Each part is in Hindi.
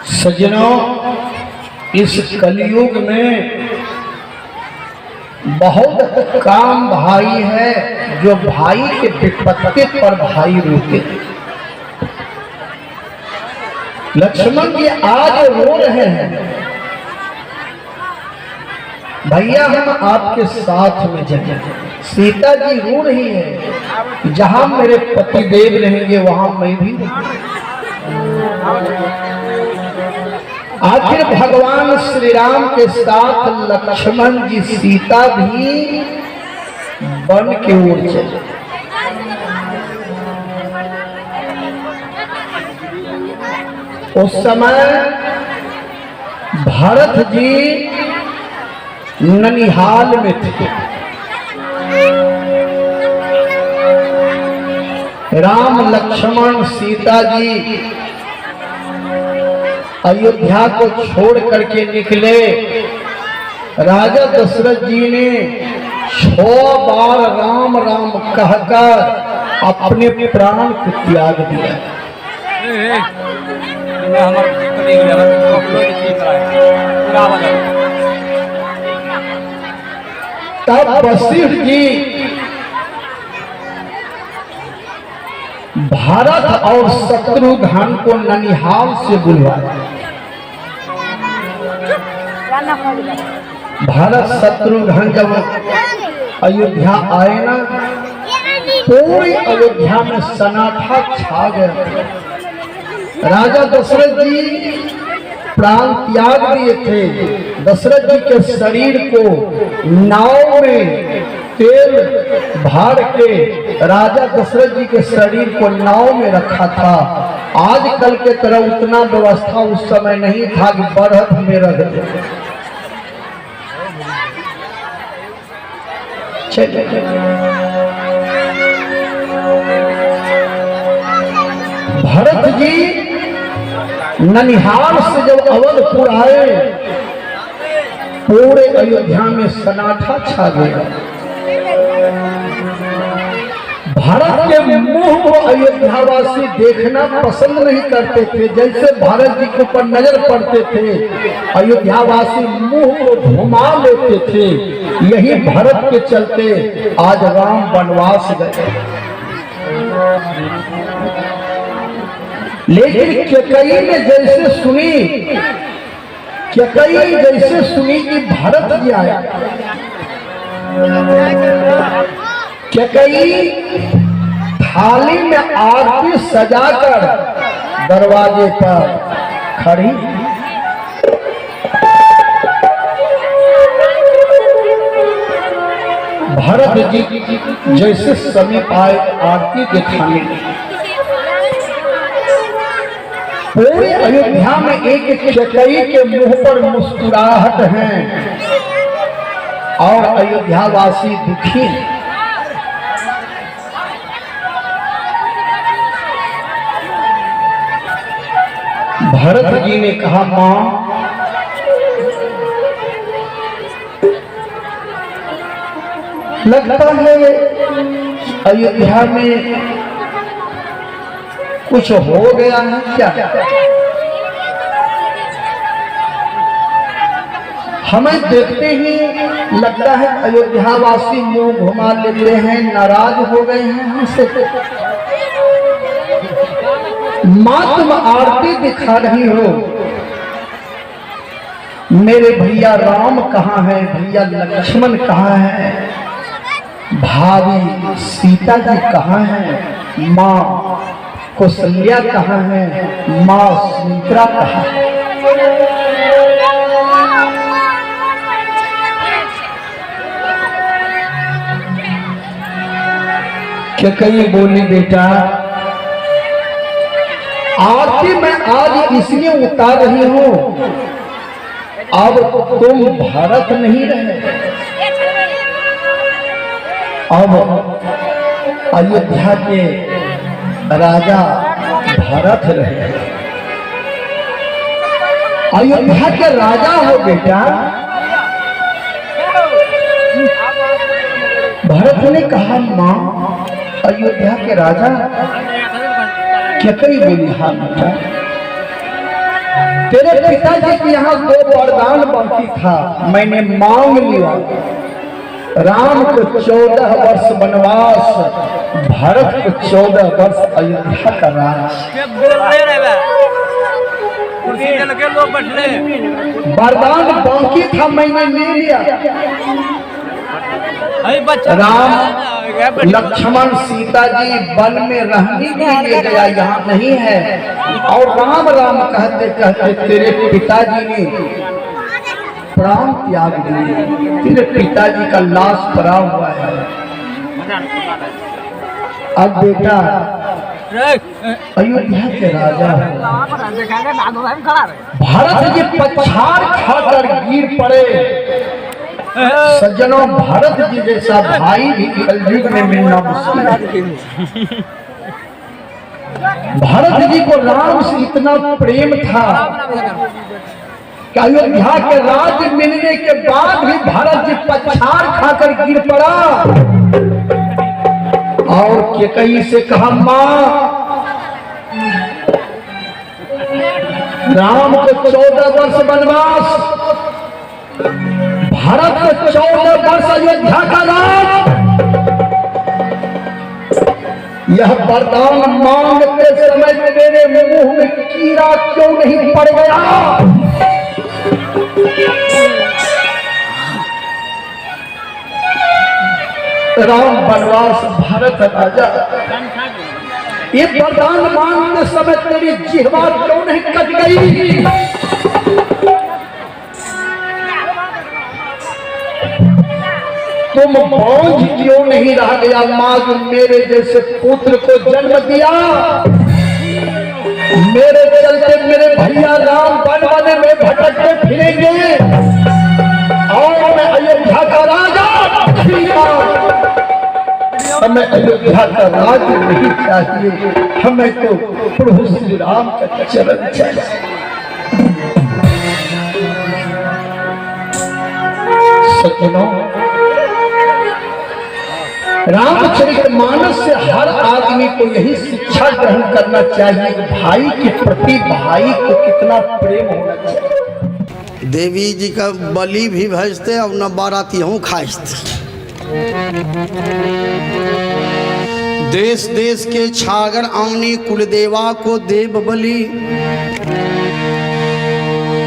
सज्जनों, इस कलयुग में बहुत काम भाई है जो भाई के विपत्ति पर भाई रोते। लक्ष्मण जी आज रो रहे हैं, भैया हम आपके साथ में जाएं। सीता जी रो रही है, जहां मेरे पतिदेव रहेंगे वहां मैं भी। आखिर भगवान श्री राम के साथ लक्ष्मण जी सीता भी वन की ओर चले। उस समय भरत जी ननिहाल में थे। राम लक्ष्मण सीता जी अयोध्या को छोड़ करके निकले। राजा दशरथ जी ने 6 बार राम राम कहकर अपने प्राण को त्याग दिया। तब वशिष्ठ जी भारत और शत्रुघ्न को ननिहाल से बुलवाया। भारत शत्रुघ्न जब अयोध्या आए ना, पूरी अयोध्या में सन्नाटा छा गया। राजा दशरथ जी प्राण त्याग दिए थे। दशरथ जी के शरीर को नाव में तेल भर के राजा दशरथ जी के शरीर को नाव में रखा था। आजकल के तरह उतना व्यवस्था उस समय नहीं था कि बरहत में रख दे। भरत जी ननिहाल से जब अवधपुर आए, पूरे अयोध्या में सन्नाटा छा गया। भारत के मुंह को अयोध्यावासी देखना पसंद नहीं करते थे। जैसे भारत जी के ऊपर नजर पड़ते थे, अयोध्यावासी मुंह को घुमा लेते थे। यही भारत के चलते आज राम वनवास गए। लेकिन कैकेयी ने जैसे सुनी, कैकेयी जैसे सुनी कि भारत जी आया, कैकेयी थाली में आरती सजाकर दरवाजे पर खड़ी। भरत जी जैसे समीप आए आरती दिखाने, पूरे अयोध्या में एक कैकेयी के मुंह पर मुस्कुराहट है और अयोध्यावासी दुखी हैं। भरत जी ने कहा, मां लगता है अयोध्या में कुछ हो गया है क्या? हमें देखते ही लगता है अयोध्यावासी मुंह घुमा लेते हैं, नाराज हो गए हैं हमसे। मां तुम आरती दिखा रही हो, मेरे भैया राम कहाँ है, भैया लक्ष्मण कहाँ है, भाभी सीता जी कहाँ है, माँ कौशल्या कहाँ है, माँ सुमित्रा कहाँ है? कैकेयी बोली, बेटा आरती मैं आज इसलिए उतार रही हूं, अब तुम भारत नहीं रहे, अब अयोध्या के राजा भरत रहे। अयोध्या के राजा हो बेटा। भरत ने कहा, मां अयोध्या के राजा? कैकेयी बोली, हाँ बेटा। तेरे पिताजी के यहाँ 2 वरदान बाकी था, मैंने मांग लिया। राम को 14 वर्ष वनवास, भरत को 14 वर्ष अयोध्या का राज। वरदान बाकी था, मैंने ले लिया। राम लक्ष्मण सीता जी वन में रहने के लिए गया, यहाँ नहीं है। और राम राम कहते कहते तेरे पिताजी ने प्राण त्याग दिए। तेरे पिताजी का लाश पड़ा हुआ है। अब बेटा अयोध्या के राजा भरत जी पछाड़ खाकर गिर पड़े। सज्जनों, भरत जी जैसा भाई भी कलयुग में मिलना मुश्किल है। भरत जी को राम से इतना प्रेम था कि अयोध्या के राज्य मिलने के बाद भी भरत जी पछाड़ खाकर गिर पड़ा और केकई से कहा, मां राम को 14 वर्ष वनवास, भारत को 14 वर्ष अयोध्या का राज। यह वरदान मांगते समय मेरे मुंह में कीड़ा क्यों नहीं पड़ गया? राम वनवास, भारत राजा, ये वरदान मांगते समय तेरी जिह्वा क्यों नहीं कट गई? तुम बोझ क्यों नहीं रह गया? माँ जो मेरे जैसे पुत्र को जन्म दिया, मेरे चलते मेरे भैया राम वन वन में भटकते फिरेंगे और मैं अयोध्या का राजा, हमें अयोध्या का राज नहीं चाहिए, हमें तो प्रभु श्री राम का चरण चाहिए। सज्जनों, रामचरितमानस से हर आदमी को यही शिक्षा ग्रहण करना चाहिए, भाई के प्रति भाई को कितना प्रेम होना चाहिए। देवी जी का बलि भी भेजते और न बारातियों खाइते। देश देश के छागर आनी कुलदेवा को देव बलि।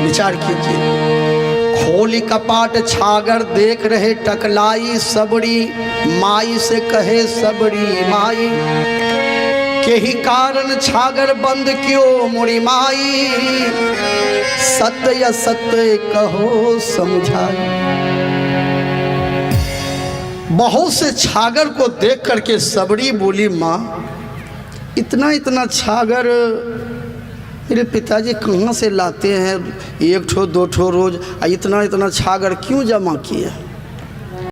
विचार कीजिए, खोली कपाट छागर देख रहे टकलाई सबड़ी, माई से कहे सबड़ी माई, के ही कारण छागर बंद क्यों मोरी माई, सत्य असत्य कहो समझाई। बहुत से छागर को देख करके सबड़ी बोली, माँ इतना इतना छागर मेरे पिताजी कहाँ से लाते हैं? 1 ठो 2 ठो रोज, इतना इतना छागर क्यों जमा किए?